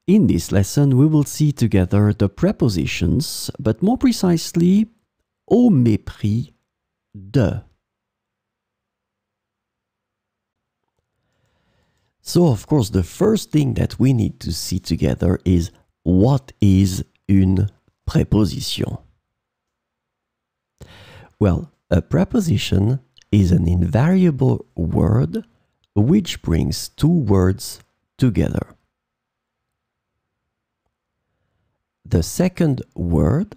In this lesson, we will see together the prepositions, but more precisely, au mépris de. So, of course, the first thing that we need to see together is what is une préposition? Well, a preposition is an invariable word which brings two words together. The second word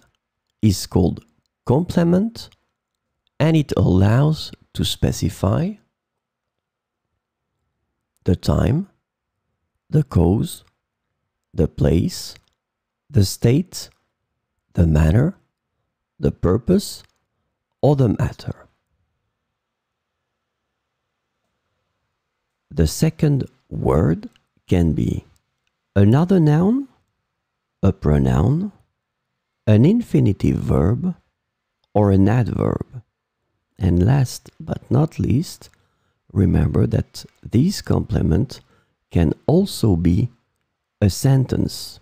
is called complement, and it allows to specify the time, the cause, the place, the state, the manner, the purpose, or the matter. The second word can be another noun, a pronoun, an infinitive verb, or an adverb. And last but not least, remember that this complement can also be a sentence.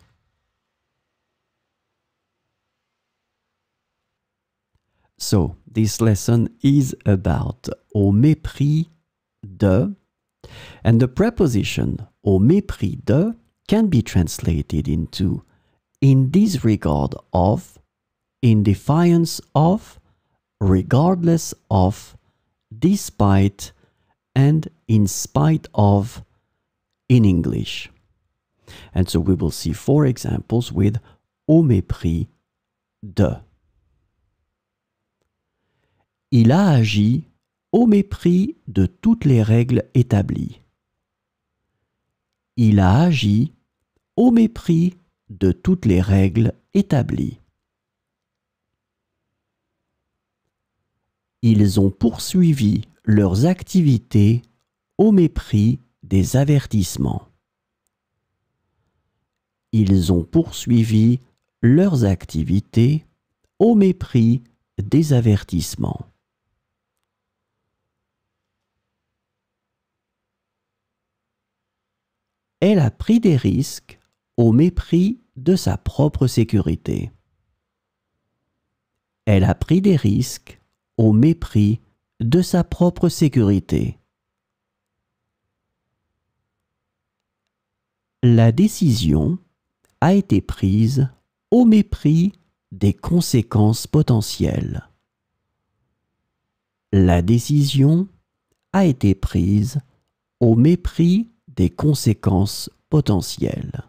So, this lesson is about au mépris de, and the preposition au mépris de can be translated into in disregard of, in defiance of, regardless of, despite, and in spite of in English. And so we will see 4 examples with au mépris de. Il a agi au mépris de toutes les règles établies. Il a agi au mépris de toutes les règles établies. Ils ont poursuivi leurs activités au mépris des avertissements. Ils ont poursuivi leurs activités au mépris des avertissements. Elle a pris des risques au mépris de sa propre sécurité. Elle a pris des risques au mépris de sa propre sécurité. La décision a été prise au mépris des conséquences potentielles. La décision a été prise au mépris des conséquences potentielles.